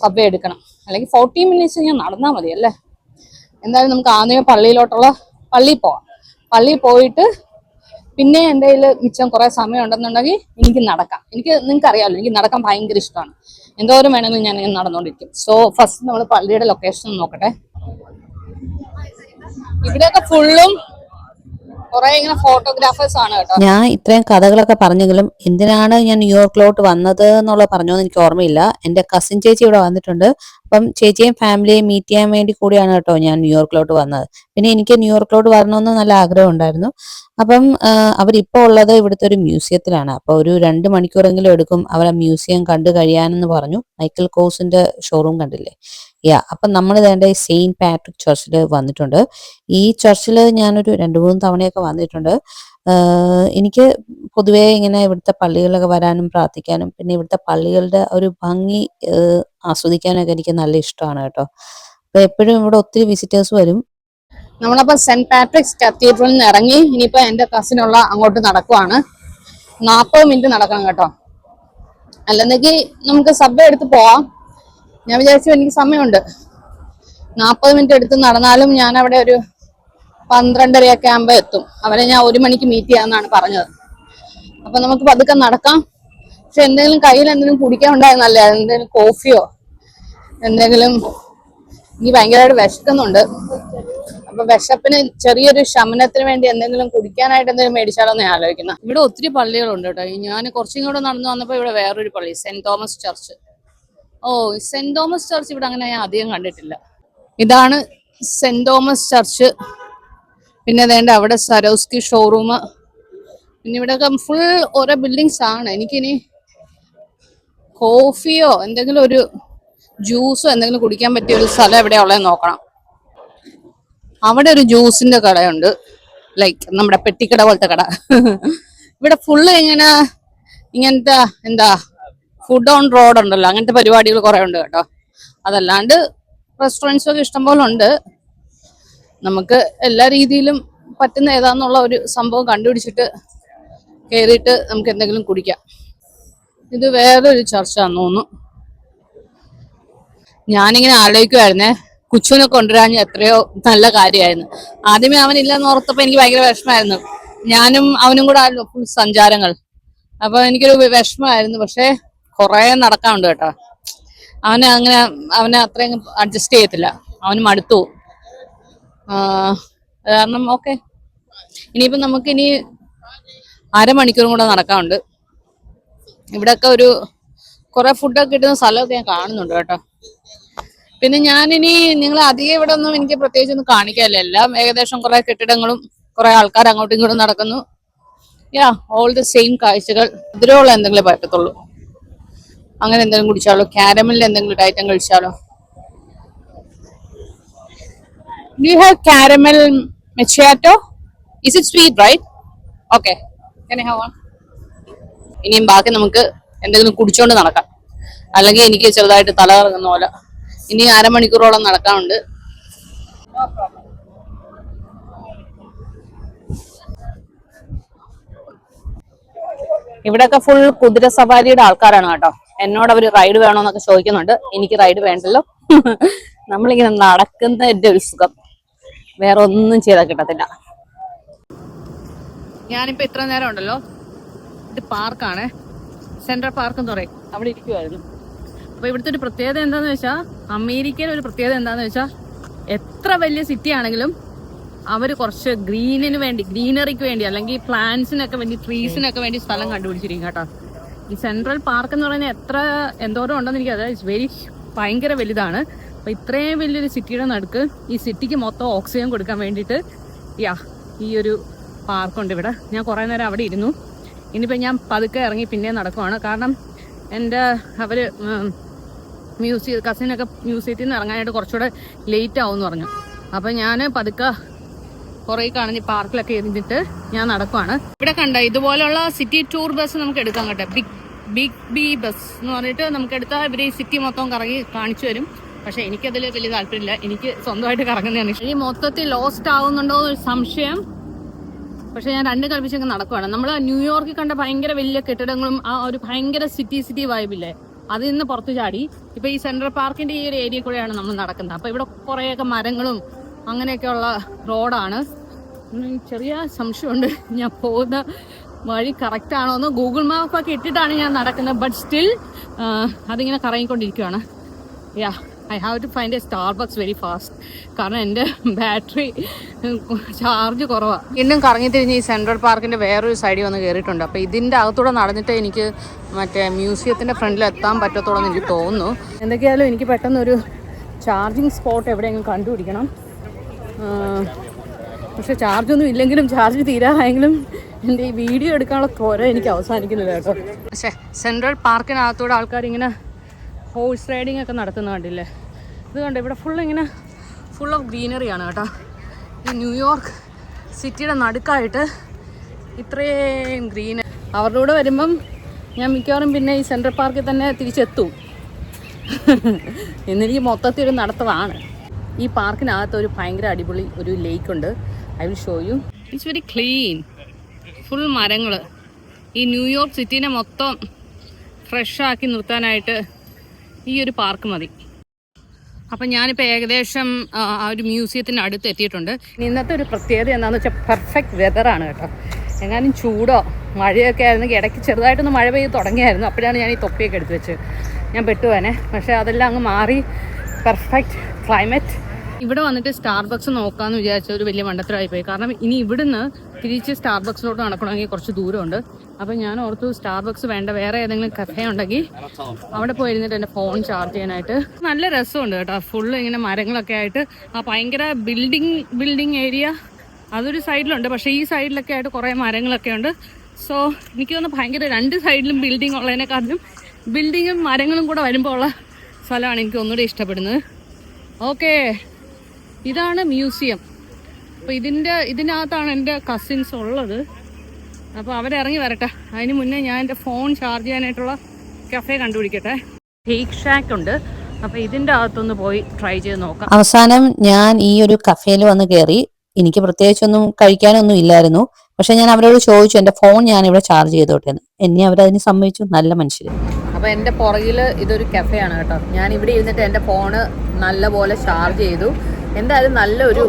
സബ്വേ എടുക്കണം. അല്ലെങ്കിൽ 40 മിനിറ്റ്സ് ഞാൻ നടന്നാൽ മതി അല്ലേ. എന്തായാലും നമുക്ക് ആദ്യമേ പള്ളിയിൽ പോവാം. പള്ളിയിൽ പോയിട്ട് പിന്നെ എൻ്റെ കയ്യിൽ മിച്ചം കുറെ സമയം ഉണ്ടെന്നുണ്ടെങ്കിൽ എനിക്ക് നടക്കാം. നിങ്ങൾക്ക് അറിയാമല്ലോ, എനിക്ക് നടക്കാൻ ഭയങ്കര ഇഷ്ടമാണ്. എന്തോരം വേണമെങ്കിലും ഞാൻ ഇങ്ങനെ നടന്നുകൊണ്ടിരിക്കും. സോ ഫസ്റ്റ് നമ്മൾ പള്ളിയുടെ ലൊക്കേഷൻ നോക്കട്ടെ. ഇവിടെയൊക്കെ ഫുള്ളും കുറെ ഇങ്ങനെ ഫോട്ടോഗ്രാഫേഴ്സ് ആണ് കേട്ടോ. ഞാൻ ഇത്രയും കഥകളൊക്കെ പറഞ്ഞെങ്കിലും എന്തിനാണ് ഞാൻ ന്യൂയോർക്കിലോട്ട് വന്നത് എന്നുള്ളത് പറഞ്ഞോന്ന് എനിക്ക് ഓർമ്മയില്ല. എന്റെ കസിൻ ചേച്ചി ഇവിടെ വന്നിട്ടുണ്ട്. അപ്പം ചേച്ചിയും ഫാമിലിയെയും മീറ്റ് ചെയ്യാൻ വേണ്ടി കൂടിയാണ് കേട്ടോ ഞാൻ ന്യൂയോർക്കിലോട്ട് വന്നത്. പിന്നെ എനിക്ക് ന്യൂയോർക്കിലോട്ട് വരണമെന്ന് നല്ല ആഗ്രഹം ഉണ്ടായിരുന്നു. അപ്പം അവരിപ്പോൾ ഉള്ളത് ഇവിടുത്തെ ഒരു മ്യൂസിയത്തിലാണ്. അപ്പോൾ ഒരു 2 മണിക്കൂറെങ്കിലും എടുക്കും അവർ ആ മ്യൂസിയം കണ്ടു കഴിയാനെന്ന് പറഞ്ഞു. മൈക്കൽ കോഴ്സിന്റെ ഷോറൂം കണ്ടില്ലേ? അപ്പം നമ്മൾ ഇതേണ്ട സെയിന്റ് പാട്രിക് ചർച്ചിൽ വന്നിട്ടുണ്ട്. ഈ ചർച്ചിൽ ഞാനൊരു 2-3 തവണയൊക്കെ വന്നിട്ടുണ്ട്. എനിക്ക് പൊതുവേ ഇങ്ങനെ ഇവിടുത്തെ പള്ളികളിലൊക്കെ വരാനും പ്രാർത്ഥിക്കാനും പിന്നെ ഇവിടുത്തെ പള്ളികളുടെ ഒരു ഭംഗി ആസ്വദിക്കാനൊക്കെ എനിക്ക് നല്ല ഇഷ്ടമാണ് കേട്ടോ. അപ്പൊ എപ്പോഴും ഇവിടെ ഒത്തിരി വിസിറ്റേഴ്സ് വരും. നമ്മളപ്പോ സെന്റ് പാട്രിക്സ് കത്തീഡ്രലിൽ നിന്ന് ഇറങ്ങി ഇനിയിപ്പോ എന്റെ കസിനുള്ള അങ്ങോട്ട് നടക്കുവാണ്. 40 മിനിറ്റ് നടക്കണം കേട്ടോ, അല്ലെന്നെങ്കിൽ നമുക്ക് സബ്വേ എടുത്ത് പോവാം. ഞാൻ വിചാരിച്ചു എനിക്ക് സമയമുണ്ട്, 40 മിനിറ്റ് എടുത്ത് നടന്നാലും ഞാൻ അവിടെ ഒരു 12:30 ആകുമ്പോ എത്തും. അവരെ ഞാൻ 1 മണിക്ക് മീറ്റ് ചെയ്യാന്നാണ് പറഞ്ഞത്. അപ്പൊ നമുക്ക് പതുക്കെ നടക്കാം. പക്ഷെ എന്തെങ്കിലും കയ്യിൽ എന്തെങ്കിലും കുടിക്കാൻ ഉണ്ടായിരുന്നല്ലേ, എന്തെങ്കിലും കോഫിയോ എന്തെങ്കിലും. എനിക്ക് ഭയങ്കരമായിട്ട് വിശക്കുന്നുണ്ട്. അപ്പൊ വിശപ്പിന് ചെറിയൊരു ശമനത്തിന് വേണ്ടി എന്തെങ്കിലും കുടിക്കാനായിട്ട് എന്തെങ്കിലും മേടിച്ചാലോ എന്ന് ആലോചിക്കുന്ന. ഇവിടെ ഒത്തിരി പള്ളികളുണ്ട് കേട്ടോ. ഞാൻ കുറച്ചും കൂടെ നടന്നു വന്നപ്പോ ഇവിടെ വേറൊരു പള്ളി, saint Thomas church. Saint Thomas church ഇവിടെ അങ്ങനെ ഞാൻ അധികം കണ്ടിട്ടില്ല. ഇതാണ് സെന്റ് തോമസ് ചർച്ച്. പിന്നെ വേണ്ട അവിടെ സരോസ്കി ഷോറൂം. പിന്നെ ഇവിടെയൊക്കെ ഫുൾ ഓരോ ബിൽഡിങ്സ് ആണ്. എനിക്കിനി കോഫിയോ എന്തെങ്കിലും ഒരു ജ്യൂസോ എന്തെങ്കിലും കുടിക്കാൻ പറ്റിയ ഒരു സ്ഥലം എവിടെയാ ഉള്ളതെന്ന് നോക്കണം. അവിടെ ഒരു ജ്യൂസിന്റെ കടയുണ്ട്, ലൈക്ക് നമ്മുടെ പെട്ടിക്കട പോലത്തെ കട. ഇവിടെ ഫുള്ള് ഇങ്ങനത്തെ എന്താ ഫുഡ് ഓൺ റോഡ് ഉണ്ടല്ലോ, അങ്ങനത്തെ പരിപാടികൾ കുറെ ഉണ്ട് കേട്ടോ. അതല്ലാണ്ട് റെസ്റ്റോറൻറ്റ്സ് ഒക്കെ ഇഷ്ടംപോലെ ഉണ്ട്. നമുക്ക് എല്ലാ രീതിയിലും പറ്റുന്ന ഏതാന്നുള്ള ഒരു സംഭവം കണ്ടുപിടിച്ചിട്ട് കയറിയിട്ട് നമുക്ക് എന്തെങ്കിലും കുടിക്കാം. ഇത് വേറൊരു ചർച്ചാന്ന് തോന്നുന്നു. ഞാനിങ്ങനെ ആലോചിക്കുമായിരുന്നേ, കുച്ചുവിനെ കൊണ്ടുവരാൻ എത്രയോ നല്ല കാര്യമായിരുന്നു. ആദ്യമേ അവനില്ലെന്ന് ഓർത്തപ്പോ എനിക്ക് ഭയങ്കര വിഷമമായിരുന്നു. ഞാനും അവനും കൂടെ ആയിരുന്നു ഫുൾ സഞ്ചാരങ്ങൾ. അപ്പൊ എനിക്കൊരു വിഷമമായിരുന്നു. പക്ഷെ കുറെ നടക്കാനുണ്ട് കേട്ടോ. അവനെ അത്രയും അഡ്ജസ്റ്റ് ചെയ്യത്തില്ല, അവന് മടുത്തു. കാരണം ഓക്കെ, ഇനിയിപ്പം നമുക്കിനി 1/2 മണിക്കൂറും കൂടെ നടക്കാനുണ്ട്. ഇവിടെയൊക്കെ ഒരു കുറെ ഫുഡൊക്കെ കിട്ടുന്ന സ്ഥലമൊക്കെ ഞാൻ കാണുന്നുണ്ട് കേട്ടോ. പിന്നെ ഞാനിനി നിങ്ങൾ അധികം ഇവിടെ ഒന്നും എനിക്ക് പ്രത്യേകിച്ച് ഒന്നും കാണിക്കാനില്ല. എല്ലാം ഏകദേശം കുറെ കെട്ടിടങ്ങളും കുറെ ആൾക്കാർ അങ്ങോട്ടും ഇങ്ങോട്ടും നടക്കുന്നു. ഓൾ ദ സെയിം കാഴ്ചകൾ. മധുരമുള്ള എന്തെങ്കിലും പറ്റത്തുള്ളൂ. അങ്ങനെ എന്തെങ്കിലും കുടിച്ചാലോ, കാരമലിന്റെ എന്തെങ്കിലും item കഴിച്ചാലോ. Do you have caramel macchiato? Is it sweet, right? Okay. Can I have one? ഇനിയും ബാക്കി നമുക്ക് എന്തെങ്കിലും കുടിച്ചോണ്ട് നടക്കാം, അല്ലെങ്കിൽ എനിക്ക് ചെറുതായിട്ട് തല കറങ്ങുന്ന പോലെ. ഇനി 1/2 മണിക്കൂറോളം നടക്കാനുണ്ട്. ഇവിടെയൊക്കെ ഫുൾ കുതിര സവാരിയുടെ ആൾക്കാരാണ് കേട്ടോ. എന്നോട് അവര് റൈഡ് വേണോന്നൊക്കെ ചോദിക്കുന്നുണ്ട്. എനിക്ക് റൈഡ് വേണ്ടല്ലോ. നമ്മളിങ്ങനെ നടക്കുന്നതിന്റെ ഒരു സുഖം വേറെ ഒന്നും ചെയ്താൽ കിട്ടത്തില്ല. ഞാനിപ്പോ ഇത്ര നേരം ഉണ്ടല്ലോ, ഇത് പാർക്കാണ്, സെൻട്രൽ പാർക്ക് എന്ന് പറയും, അവിടെ ഇരിക്കുമായിരുന്നു. അപ്പൊ ഇവിടുത്തെ ഒരു പ്രത്യേകത എന്താന്ന് വെച്ചാൽ, അമേരിക്കയിലെ ഒരു പ്രത്യേകത എന്താന്ന് വെച്ചാൽ, എത്ര വലിയ സിറ്റി ആണെങ്കിലും അവര് കുറച്ച് ഗ്രീനറിക്ക് വേണ്ടി അല്ലെങ്കിൽ പ്ലാന്റ്സിനൊക്കെ വേണ്ടി, ട്രീസിനൊക്കെ വേണ്ടി സ്ഥലം കണ്ടുപിടിച്ചിരിക്കും കേട്ടോ. ഈ സെൻട്രൽ പാർക്ക് എന്ന് പറയുന്നത് എന്തോരം ഉണ്ടെന്ന് എനിക്കത് ഭയങ്കര വലുതാണ്. അപ്പൊ ഇത്രയും വലിയൊരു സിറ്റിയുടെ നടുക്ക് ഈ സിറ്റിക്ക് മൊത്തം ഓക്സിജൻ കൊടുക്കാൻ വേണ്ടിയിട്ട് ഈ ഒരു പാർക്കുണ്ട് ഇവിടെ. ഞാൻ കുറെ നേരം അവിടെ ഇരുന്നു. ഇനിയിപ്പോൾ ഞാൻ പതുക്കെ ഇറങ്ങി പിന്നെ നടക്കുവാണ്. കാരണം അവര് കസിനൊക്കെ മ്യൂസിയത്തിൽ നിന്ന് ഇറങ്ങാനായിട്ട് കുറച്ചുകൂടെ ലേറ്റ് ആവും എന്ന് പറഞ്ഞു. അപ്പൊ ഞാൻ പതുക്കെ കുറേ കാണുന്ന പാർക്കിലൊക്കെ ഇരുന്നിട്ട് ഞാൻ നടക്കുവാണ്. ഇവിടെ കണ്ട ഇതുപോലുള്ള സിറ്റി ടൂർ ബസ് നമുക്ക് എടുക്കാൻ കേട്ടോ. ബിഗ് ബി ബസ് എന്ന് പറഞ്ഞിട്ട് നമുക്ക് എടുത്താൽ ഇവർ ഈ സിറ്റി മൊത്തം കറങ്ങി കാണിച്ചു തരും. പക്ഷെ എനിക്കതിൽ വലിയ താല്പര്യമില്ല, എനിക്ക് സ്വന്തമായിട്ട് കറങ്ങുന്നതാണ് ഇഷ്ടം. ഈ മൊത്തത്തിൽ ലോസ്റ്റ് ആവുന്നുണ്ടോ എന്നൊരു സംശയം. പക്ഷെ ഞാൻ രണ്ടും കളിപ്പിച്ചൊക്കെ നടക്കുവാണ്. നമ്മൾ ന്യൂയോർക്കിൽ കണ്ട ഭയങ്കര വലിയ കെട്ടിടങ്ങളും ആ ഒരു ഭയങ്കര സിറ്റി വൈബില്ലേ, അതിൽ നിന്ന് പുറത്തു ചാടി ഇപ്പൊ ഈ സെൻട്രൽ പാർക്കിന്റെ ഈ ഒരു ഏരിയ കൂടെയാണ് നമ്മൾ നടക്കുന്നത്. അപ്പൊ ഇവിടെ കുറേയൊക്കെ മരങ്ങളും അങ്ങനെയൊക്കെയുള്ള റോഡാണ്. ചെറിയ സംശയമുണ്ട് ഞാൻ പോകുന്ന വഴി കറക്റ്റ് ആണോ എന്ന്. ഗൂഗിൾ മാപ്പൊക്കെ ഇട്ടിട്ടാണ് ഞാൻ നടക്കുന്നത്. ബട്ട് സ്റ്റിൽ അതിങ്ങനെ കറങ്ങിക്കൊണ്ടിരിക്കുകയാണ്. I have to find a Starbucks very fast. കാരണം എൻ്റെ ബാറ്ററി ചാർജ് കുറവാണ്. വീണ്ടും കറങ്ങി തിരിഞ്ഞ് ഈ സെൻട്രൽ പാർക്കിൻ്റെ വേറൊരു സൈഡിൽ വന്ന് കയറിയിട്ടുണ്ട്. അപ്പോൾ ഇതിൻ്റെ അകത്തൂടെ നടന്നിട്ട് എനിക്ക് മറ്റേ മ്യൂസിയത്തിൻ്റെ ഫ്രണ്ടിൽ എത്താൻ പറ്റത്തുള്ളൂ എന്ന് എനിക്ക് തോന്നുന്നു. എന്തൊക്കെയായാലും എനിക്ക് പെട്ടെന്നൊരു ചാർജിങ് സ്പോട്ട് എവിടെയെങ്കിലും കണ്ടുപിടിക്കണം. പക്ഷെ ചാർജൊന്നും ഇല്ലെങ്കിലും ചാർജ് തീരായെങ്കിലും എൻ്റെ ഈ വീഡിയോ എടുക്കാനുള്ള ത്വര എനിക്ക് അവസാനിക്കുന്നില്ല കേട്ടോ. പക്ഷേ സെൻട്രൽ പാർക്കിനകത്തൂടെ ആൾക്കാരിങ്ങനെ ഹോഴ്സ് റൈഡിങ് ഒക്കെ നടത്തുന്ന കണ്ടില്ലേ? ഇത് കണ്ടോ, ഇവിടെ ഇങ്ങനെ ഫുൾ ഓഫ് ഗ്രീനറിയാണ് കേട്ടോ. ഈ ന്യൂയോർക്ക് സിറ്റിയുടെ നടുക്കായിട്ട് ഇത്രയും ഗ്രീൻ. അവരുടെ കൂടെ വരുമ്പം ഞാൻ മിക്കവാറും പിന്നെ ഈ സെൻട്രൽ പാർക്കിൽ തന്നെ തിരിച്ചെത്തും. എന്നെനിക്ക് മൊത്തത്തിൽ ഒരു നടത്തമാണ്. ഈ പാർക്കിനകത്ത് ഒരു ഭയങ്കര അടിപൊളി ഒരു ലേക്കുണ്ട്. I will show you. It's very clean, full മരങ്ങൾ. ഈ ന്യൂയോർക്ക് സിറ്റീനെ മൊത്തം ഫ്രഷാക്കി നിർത്താനായിട്ട് ഈ ഒരു പാർക്ക് മതി. അപ്പം ഞാനിപ്പോൾ ഏകദേശം ആ ഒരു മ്യൂസിയത്തിൻ്റെ അടുത്ത് എത്തിയിട്ടുണ്ട്. ഇന്നത്തെ ഒരു പ്രത്യേകത എന്താണെന്ന് വെച്ചാൽ പെർഫെക്റ്റ് വെതറാണ് കേട്ടോ. എങ്ങാനും ചൂടോ മഴയൊക്കെ ആയിരുന്നെങ്കിൽ ഇടയ്ക്ക് ചെറുതായിട്ടൊന്ന് മഴ പെയ്ത് തുടങ്ങിയായിരുന്നു. അപ്പോഴാണ് ഞാൻ ഈ തൊപ്പിയൊക്കെ എടുത്ത് വെച്ച് ഞാൻ പെട്ടുപോനെ. പക്ഷേ അതെല്ലാം അങ്ങ് മാറി, പെർഫെക്റ്റ് ക്ലൈമറ്റ്. ഇവിടെ വന്നിട്ട് സ്റ്റാർബക്സ് നോക്കാമെന്ന് വിചാരിച്ച ഒരു വലിയ മണ്ടത്തരമായിപ്പോയി. കാരണം ഇനി ഇവിടുന്ന് തിരിച്ച് സ്റ്റാർബക്സിലോട്ട് നടക്കണമെങ്കിൽ കുറച്ച് ദൂരമുണ്ട്. അപ്പം ഞാൻ ഓർത്തു സ്റ്റാർബക്സ് വേണ്ട, വേറെ ഏതെങ്കിലും കഫേ ഉണ്ടെങ്കിൽ അവിടെ പോയിരുന്നിട്ട് എൻ്റെ ഫോൺ ചാർജ് ചെയ്യാനായിട്ട്. നല്ല രസമുണ്ട് കേട്ടോ. ഫുള്ള് ഇങ്ങനെ മരങ്ങളൊക്കെ ആയിട്ട് ആ ഭയങ്കര ബിൽഡിംഗ് ഏരിയ അതൊരു സൈഡിലുണ്ട്. പക്ഷേ ഈ സൈഡിലൊക്കെ ആയിട്ട് കുറേ മരങ്ങളൊക്കെ ഉണ്ട്. സോ എനിക്ക് തോന്നുന്നു ഭയങ്കര രണ്ട് സൈഡിലും ബിൽഡിംഗ് ഉള്ളതിനെക്കാട്ടിലും ബിൽഡിങ്ങും മരങ്ങളും കൂടെ വരുമ്പോൾ ഉള്ള സ്ഥലമാണ് എനിക്ക് ഒന്നുകൂടി ഇഷ്ടപ്പെടുന്നത്. ഓക്കെ, ഇതാണ് മ്യൂസിയം. അപ്പോൾ ഇതിനകത്താണ് എൻ്റെ കസിൻസ് ഉള്ളത്. അപ്പോൾ അവരിറങ്ങി വരട്ടെ. അതിന് മുന്നേ ഞാൻ എൻ്റെ ഫോൺ ചാർജ് ചെയ്യാനായിട്ടുള്ള കഫേ കണ്ടുപിടിക്കട്ടെ. ഷേക്ക് ഷാക്ക് ഉണ്ട്. അപ്പോൾ ഇതിൻ്റെ അകത്തൊന്ന് പോയി ട്രൈ ചെയ്ത് നോക്കാം. അവസാനം ഞാൻ ഈ ഒരു കഫേയിൽ വന്ന് കയറി. എനിക്ക് പ്രത്യേകിച്ചൊന്നും കഴിക്കാനൊന്നും ഇല്ലായിരുന്നു. പക്ഷെ ഞാൻ അവരോട് ചോദിച്ചു എൻ്റെ ഫോൺ ഞാൻ ഇവിടെ ചാർജ് ചെയ്തോട്ടെ എന്ന്. എന്നെ അവരതിന് സമ്മതിച്ചു. നല്ല മനുഷ്യർ. അപ്പോൾ എൻ്റെ പുറകിൽ ഇതൊരു കഫേയാണ് കേട്ടോ. ഞാൻ ഇവിടെ ഇരുന്നിട്ട് എൻ്റെ ഫോണ് നല്ലപോലെ ചാർജ് ചെയ്തു. എന്തായാലും നല്ലൊരു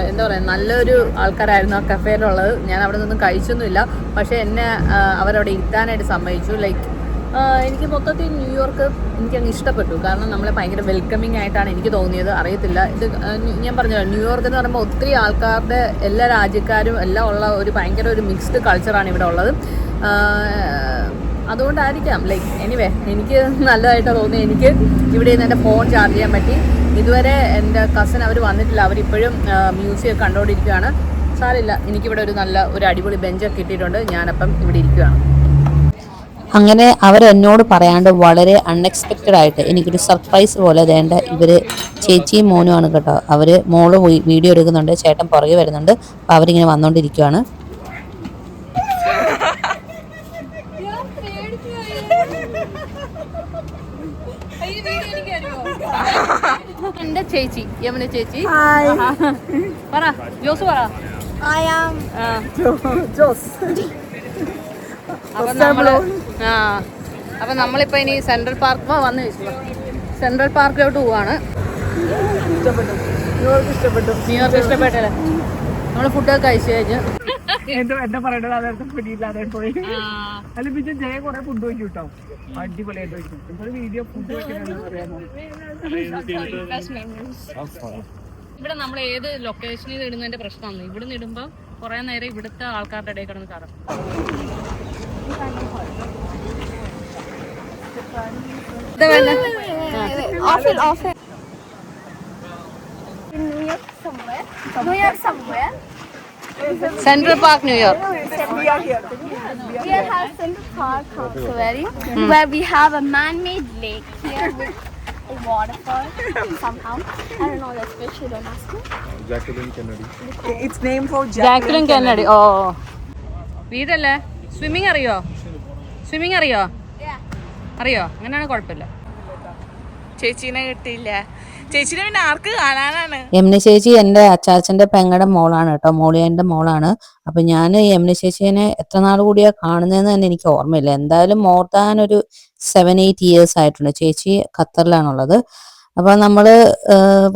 എന്താ പറയുക, നല്ലൊരു ആൾക്കാരായിരുന്നു ആ കഫേയിലുള്ളത്. ഞാൻ അവിടെ നിന്നും കഴിച്ചൊന്നുമില്ല. പക്ഷേ എന്നെ അവരവിടെ ഇരുത്താനായിട്ട് സമ്മതിച്ചു. ലൈക്ക് എനിക്ക് മൊത്തത്തിൽ ന്യൂയോർക്ക് എനിക്കങ്ങ് ഇഷ്ടപ്പെട്ടു. കാരണം നമ്മളെ ഭയങ്കര വെൽക്കമിങ് ആയിട്ടാണ് എനിക്ക് തോന്നിയത്. അറിയത്തില്ല, ഇത് ഞാൻ പറഞ്ഞല്ലോ, ന്യൂയോർക്ക് എന്ന് പറയുമ്പോൾ ഒത്തിരി ആൾക്കാരുടെ എല്ലാ രാജ്യക്കാരും എല്ലാം ഉള്ള ഒരു ഭയങ്കര ഒരു മിക്സ്ഡ് കൾച്ചറാണ് ഇവിടെ ഉള്ളത്. അതുകൊണ്ടായിരിക്കാം. ലൈക്ക് എനിവേ എനിക്ക് നല്ലതായിട്ടാണ് തോന്നിയത്. എനിക്ക് ഇവിടെ നിന്ന് എൻ്റെ ഫോൺ ചാർജ് ചെയ്യാൻ പറ്റി. ഇതുവരെ എൻ്റെ കസിൻ അവർ വന്നിട്ടില്ല. അവരിപ്പോഴും മ്യൂസിയം കണ്ടുകൊണ്ടിരിക്കുകയാണ്. സാരമില്ല, എനിക്കിവിടെ ഒരു അടിപൊളി ബെഞ്ചൊക്കെ കിട്ടിയിട്ടുണ്ട്. ഞാനപ്പം ഇവിടെ ഇരിക്കുകയാണ്. അങ്ങനെ അവരെന്നോട് പറയാണ്ട് വളരെ അൺഎക്സ്പെക്റ്റഡ് ആയിട്ട് എനിക്കൊരു സർപ്രൈസ് പോലെ വേണ്ട ഇവര് ചേച്ചിയും മോനുമാണ് കേട്ടോ. അവര് മോള് പോയി വീഡിയോ എടുക്കുന്നുണ്ട്, ചേട്ടൻ പുറകെ വരുന്നുണ്ട്. അപ്പം അവരിങ്ങനെ വന്നുകൊണ്ടിരിക്കുകയാണ്. എന്റെ ചേച്ചി യമുന ചേച്ചി പറ, ജോസ് പറ. അപ്പൊ നമ്മളിപ്പോ ഇനി സെൻട്രൽ പാർക്ക് വന്നു വെച്ചു. സെൻട്രൽ പാർക്കിലോട്ട് പോവാണ്. ന്യൂയോർക്ക് ഇഷ്ടപ്പെട്ടല്ലേ? നമ്മള് ഫുഡൊക്കെ കഴിച്ചു കഴിഞ്ഞു. എന്താ പറയണ്ടത് പിടിയില്ലാതെ പോയി. അല്ല പിന്നെ ജയ കുറെ ഫുഡ് വെച്ചു കിട്ടോ, അടിപൊളിയായിട്ട് വെച്ചു. വീഡിയോ ഫുഡ് ഇവിടെ നമ്മൾ ഏത് ലൊക്കേഷനിൽ ഇടുന്നതിന്റെ പ്രശ്നമാണ്. ഇവിടെ നിന്ന് ഇടുമ്പോ കുറെ നേരം ഇവിടുത്തെ ആൾക്കാരുടെ ഇടയിൽ കിടന്ന് കറങ്ങും. New York somewhere. Central Park, New York. We have Central Park also where we have a man-made lake here with a waterfall somehow. I don't know that special, don't ask me. Jacqueline Kennedy. It's named for Jacqueline Kennedy. ഓ, വീടല്ലേ? Swimming അറിയോ? അറിയോ? അങ്ങനെയാണ്, കുഴപ്പമില്ല. ചേച്ചീനെ കിട്ടിയില്ല. ചേച്ചിനെ പിന്നെ ആർക്ക് കാണാനാണ്? യമുന ചേച്ചി എൻ്റെ അച്ചാച്ചൻ്റെ പെങ്ങളുടെ മോളാണ് കേട്ടോ, മോളിയൻ്റെ മോളാണ്. അപ്പം ഞാൻ യമുന ചേച്ചീനെ എത്ര നാൾ കൂടിയാ കാണുന്നതെന്ന് തന്നെ എനിക്ക് ഓർമ്മയില്ല. എന്തായാലും മോർ ദാൻ ഒരു 7-8 ഇയേഴ്സ് ആയിട്ടുണ്ട്. ചേച്ചി ഖത്തറിലാണുള്ളത്. അപ്പം നമ്മൾ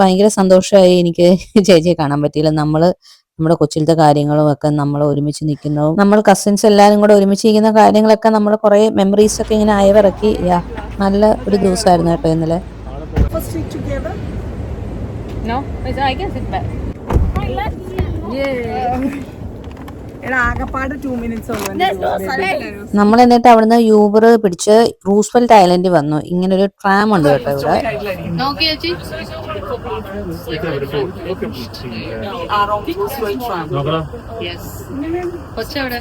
ഭയങ്കര സന്തോഷമായി എനിക്ക് ചേച്ചിയെ കാണാൻ പറ്റിയില്ല. നമ്മുടെ കൊച്ചിലത്തെ കാര്യങ്ങളും ഒക്കെ നമ്മൾ ഒരുമിച്ച് നിൽക്കുന്നതും നമ്മൾ കസിൻസ് എല്ലാവരും കൂടെ ഒരുമിച്ച് ഇരിക്കുന്ന കാര്യങ്ങളൊക്കെ നമ്മൾ കുറേ മെമ്മറീസ് ഒക്കെ ഇങ്ങനെ അയവിറക്കി. നല്ല ഒരു ദിവസമായിരുന്നു കേട്ടോ ഇന്നലെ. No, I can sit back. Yeah. എടാ ആകപ്പാട് 2 minutes ഉള്ളു. നമ്മൾ എന്നിട്ട് അവിടുന്ന് യൂബർ പിടിച്ച് റൂസ്വെൽറ്റ് ഐലൻഡിൽ വന്നു. ഇങ്ങനെ ഒരു ട്രാം ഉണ്ട് കേട്ടോ ഇവിടെ. നോക്കി ചേച്ചി. കൊച്ചവിടെ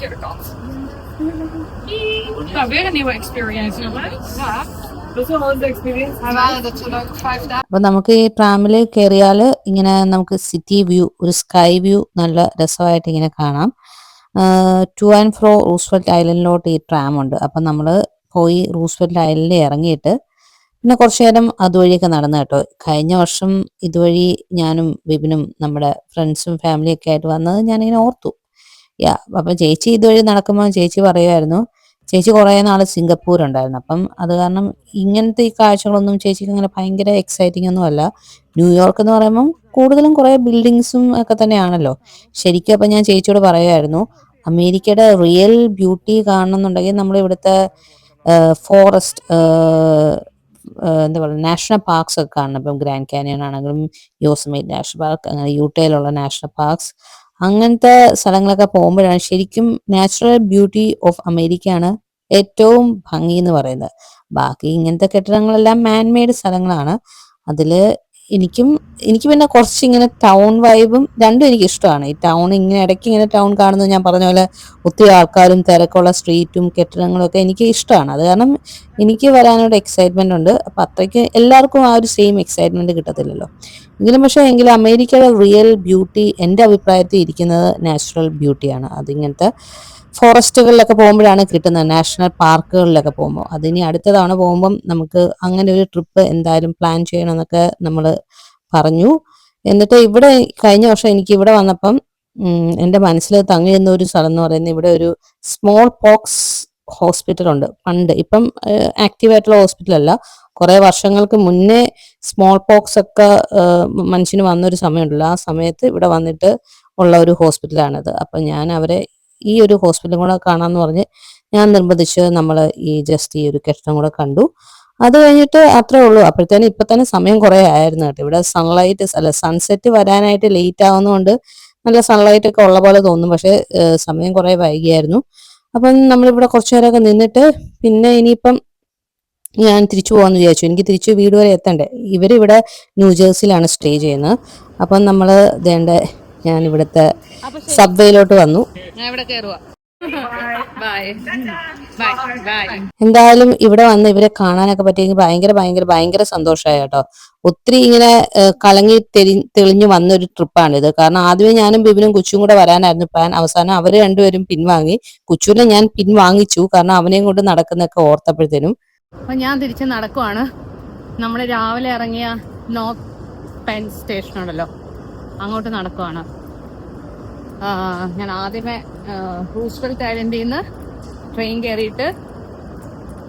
അപ്പൊ നമുക്ക് ഈ ട്രാമിൽ കയറിയാൽ ഇങ്ങനെ നമുക്ക് സിറ്റി വ്യൂ, ഒരു സ്കൈ വ്യൂ നല്ല രസമായിട്ട് ഇങ്ങനെ കാണാം. ടു ആൻഡ് ഫ്രോ റൂസ്വെൽറ്റ് ഐലൻഡിലോട്ട് ഈ ട്രാം ഉണ്ട്. അപ്പം നമ്മൾ പോയി റൂസ്വെൽറ്റ് ഐലൻഡിൽ ഇറങ്ങിയിട്ട് പിന്നെ കുറച്ചു നേരം അതുവഴിയൊക്കെ നടന്നു കേട്ടോ. കഴിഞ്ഞ വർഷം ഇതുവഴി ഞാനും വിപിനും നമ്മുടെ ഫ്രണ്ട്സും ഫാമിലിയൊക്കെ ആയിട്ട് വന്നത് ഞാനിങ്ങനെ ഓർത്തു. അപ്പം ചേച്ചി ഇതുവഴി നടക്കുമ്പോൾ ചേച്ചി പറയുമായിരുന്നു, ചേച്ചി കുറേ നാൾ സിംഗപ്പൂർ ഉണ്ടായിരുന്നു. അപ്പം അത് കാരണം ഇങ്ങനത്തെ ഈ കാഴ്ചകളൊന്നും ചേച്ചിക്ക് അങ്ങനെ ഭയങ്കര എക്സൈറ്റിംഗ് ഒന്നും അല്ല. ന്യൂയോർക്ക് എന്ന് പറയുമ്പം കൂടുതലും കുറേ ബിൽഡിങ്സും ഒക്കെ തന്നെയാണല്ലോ ശരിക്കും. അപ്പം ഞാൻ ചേച്ചിയോട് പറയുമായിരുന്നു, അമേരിക്കയുടെ റിയൽ ബ്യൂട്ടി കാണണമെന്നുണ്ടെങ്കിൽ നമ്മൾ ഇവിടുത്തെ ഫോറസ്റ്റ്, എന്താ പറയുക, നാഷണൽ പാർക്സ് ഒക്കെ കാണണം. ഇപ്പം ഗ്രാൻഡ് കാനിയൻ ആണെങ്കിലും യോസമൈറ്റ് നാഷണൽ പാർക്ക്, അങ്ങനെ യൂട്ടയിലുള്ള നാഷണൽ പാർക്സ്, അങ്ങനത്തെ സ്ഥലങ്ങളൊക്കെ പോകുമ്പോഴാണ് ശരിക്കും നാച്ചുറൽ ബ്യൂട്ടി ഓഫ് അമേരിക്കയാണ് ഏറ്റവും ഭംഗി എന്ന് പറയുന്നത്. ബാക്കി ഇങ്ങനത്തെ കെട്ടിടങ്ങളെല്ലാം മാൻമെയ്ഡ് സ്ഥലങ്ങളാണ്. അതിൽ എനിക്ക് പിന്നെ കുറച്ച് ഇങ്ങനെ ടൗൺ വൈബും രണ്ടും എനിക്ക് ഇഷ്ടമാണ്. ഈ ടൗൺ ഇങ്ങനെ ഇടയ്ക്ക് ഇങ്ങനെ ടൗൺ കാണുന്നത് ഞാൻ പറഞ്ഞ പോലെ ഒത്തിരി ആൾക്കാരും തിരക്കുള്ള സ്ട്രീറ്റും കെട്ടിടങ്ങളും ഒക്കെ എനിക്ക് ഇഷ്ടമാണ്. അത് കാരണം എനിക്ക് വരാനൊരു എക്സൈറ്റ്മെന്റ് ഉണ്ട്. അപ്പം അത്രയ്ക്ക് എല്ലാവർക്കും ആ ഒരു സെയിം എക്സൈറ്റ്മെന്റ് കിട്ടത്തില്ലല്ലോ. എങ്കിലും അമേരിക്കയുടെ റിയൽ ബ്യൂട്ടി എൻ്റെ അഭിപ്രായത്തിൽ ഇരിക്കുന്നത് നാച്ചുറൽ ബ്യൂട്ടിയാണ്. അതിങ്ങനത്തെ ഫോറസ്റ്റുകളിലൊക്കെ പോകുമ്പോഴാണ് കിട്ടുന്നത്, നാഷണൽ പാർക്കുകളിലൊക്കെ പോകുമ്പോൾ. അതിനി അടുത്ത തവണ പോകുമ്പം നമുക്ക് അങ്ങനെ ഒരു ട്രിപ്പ് എന്തായാലും പ്ലാൻ ചെയ്യണമെന്നൊക്കെ നമ്മൾ പറഞ്ഞു. എന്നിട്ട് ഇവിടെ കഴിഞ്ഞ വർഷം എനിക്ക് ഇവിടെ വന്നപ്പം എൻ്റെ മനസ്സിൽ തങ്ങി നിന്ന ഒരു സ്ഥലം എന്ന് പറയുന്നത്, ഇവിടെ ഒരു സ്മോൾ പോക്സ് ഹോസ്പിറ്റലുണ്ട്. പണ്ട്, ഇപ്പം ആക്റ്റീവായിട്ടുള്ള ഹോസ്പിറ്റലല്ല, കുറേ വർഷങ്ങൾക്ക് മുന്നേ സ്മോൾ പോക്സ് ഒക്കെ മനുഷ്യന് വന്നൊരു സമയമുണ്ടല്ലോ. ആ സമയത്ത് ഇവിടെ വന്നിട്ട് ഉള്ള ഒരു ഹോസ്പിറ്റലാണിത്. അപ്പം ഞാൻ അവരെ ഈ ഒരു ഹോസ്പിറ്റലും കൂടെ കാണാമെന്ന് പറഞ്ഞ് ഞാൻ നിർബന്ധിച്ച് നമ്മൾ ഈ ഒരു കെട്ടിടം കൂടെ കണ്ടു. അത് കഴിഞ്ഞിട്ട് അത്രേ ഉള്ളൂ. അപ്പോഴത്തേനും ഇപ്പം തന്നെ സമയം കുറേ ആയിരുന്നു കേട്ടോ. ഇവിടെ സൺസെറ്റ് വരാനായിട്ട് ലേറ്റ് ആവുന്നതുകൊണ്ട് നല്ല സൺലൈറ്റ് ഒക്കെ ഉള്ള പോലെ തോന്നും, പക്ഷെ സമയം കുറേ വൈകിയായിരുന്നു. അപ്പം നമ്മളിവിടെ കുറച്ചു നേരമൊക്കെ നിന്നിട്ട് പിന്നെ ഇനിയിപ്പം ഞാൻ തിരിച്ചു പോകാമെന്ന് വിചാരിച്ചു. എനിക്ക് തിരിച്ച് വീട് വരെ എത്തണ്ടേ. ഇവരിവിടെ ന്യൂജേഴ്സിയിലാണ് സ്റ്റേ ചെയ്യുന്നത്. അപ്പം നമ്മൾ ഞാൻ ഇവിടുത്തെ സബ്വേയിലോട്ട് വന്നു. എന്തായാലും ഇവിടെ വന്ന് ഇവരെ കാണാനൊക്കെ പറ്റിയെങ്കിൽ ഭയങ്കര സന്തോഷമായി കേട്ടോ. ഒത്തിരി ഇങ്ങനെ കലങ്ങി തെളിഞ്ഞു വന്നൊരു ട്രിപ്പാണിത്. കാരണം ആദ്യമേ ഞാനും ബിബിനും കുച്ചും കൂടെ വരാനായിരുന്നു പ്ലാൻ. അവസാനം അവര് രണ്ടുപേരും പിൻവാങ്ങി. കുച്ചുവിനെ ഞാൻ പിൻവാങ്ങിച്ചു, കാരണം അവനെയും കൊണ്ട് നടക്കുന്നൊക്കെ ഓർത്തപ്പോഴത്തേനും. അപ്പൊ ഞാൻ തിരിച്ച് നടക്കുവാണ്. നമ്മൾ രാവിലെ ഇറങ്ങിയ നോർത്ത് പെൻ സ്റ്റേഷൻ ഉണ്ടല്ലോ, അങ്ങോട്ട് നടക്കുവാണ്. ഞാൻ ആദ്യമേ റൂസ്വെൽറ്റ് ഐലൻഡിൽ നിന്ന് ട്രെയിൻ കയറിയിട്ട്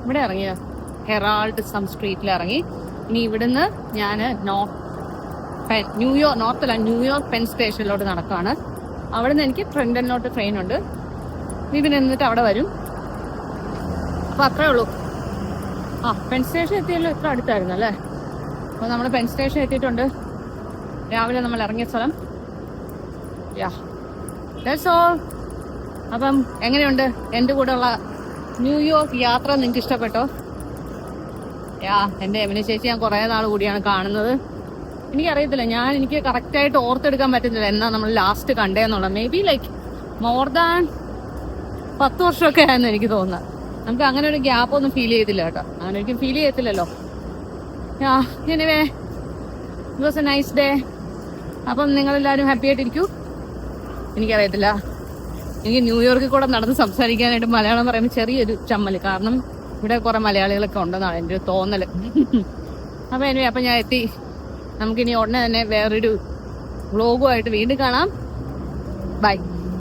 ഇവിടെ ഇറങ്ങിയ ഹെറാൾഡ് സ്ട്രീറ്റിൽ ഇറങ്ങി. ഇനി ഇവിടുന്ന് ഞാൻ ന്യൂയോർക്ക് പെൻ സ്റ്റേഷനിലോട്ട് നടക്കുകയാണ്. അവിടെ നിന്ന് എനിക്ക് ട്രെൻഡനിലോട്ട് ട്രെയിൻ ഉണ്ട്. ഇതിന് എന്നിട്ട് അവിടെ വരും. അപ്പൊ അത്രേ ഉള്ളൂ. പെൻ സ്റ്റേഷൻ എത്തിയല്ലോ, ഇത്ര അടുത്തായിരുന്നു അല്ലേ. അപ്പൊ നമ്മൾ പെൻ സ്റ്റേഷൻ എത്തിയിട്ടുണ്ട്. രാവിലെ നമ്മൾ ഇറങ്ങിയ സ്ഥലം. അപ്പം എങ്ങനെയുണ്ട് എൻ്റെ കൂടെയുള്ള ന്യൂയോർക്ക് യാത്ര? നിങ്ങൾക്ക് ഇഷ്ടപ്പെട്ടോ? എൻ്റെ എമിന ചേച്ചി ഞാൻ കുറേ നാൾ കൂടിയാണ് കാണുന്നത്. എനിക്കറിയത്തില്ല, എനിക്ക് കറക്റ്റായിട്ട് ഓർത്തെടുക്കാൻ പറ്റുന്നില്ല എന്നാ നമ്മൾ ലാസ്റ്റ് കണ്ടേന്നുള്ളത്. May be like more than 10 വർഷമൊക്കെ ആയെന്ന് എനിക്ക് തോന്നുന്നത്. നമുക്ക് അങ്ങനെ ഒരു ഗ്യാപ്പ് ഒന്നും ഫീൽ ചെയ്തില്ല കേട്ടോ. അങ്ങനെ ഒരിക്കലും ഫീൽ ചെയ്യത്തില്ലല്ലോ. Anyway, it was a nice day. അപ്പം നിങ്ങളെല്ലാവരും ഹാപ്പി ആയിട്ടിരിക്കൂ. എനിക്കറിയത്തില്ല, എനിക്ക് ന്യൂയോർക്കിൽ കൂടെ നടന്ന് സംസാരിക്കാനായിട്ട് മലയാളം പറയുമ്പോൾ ചെറിയൊരു ചമ്മല്, കാരണം ഇവിടെ കുറെ മലയാളികളൊക്കെ ഉണ്ടെന്നാണ് എൻ്റെ ഒരു തോന്നല്. അപ്പം ഞാൻ എത്തി. നമുക്കിനി ഉടനെ തന്നെ വേറൊരു വ്ലോഗുമായിട്ട് വീണ്ടും കാണാം. ബൈ.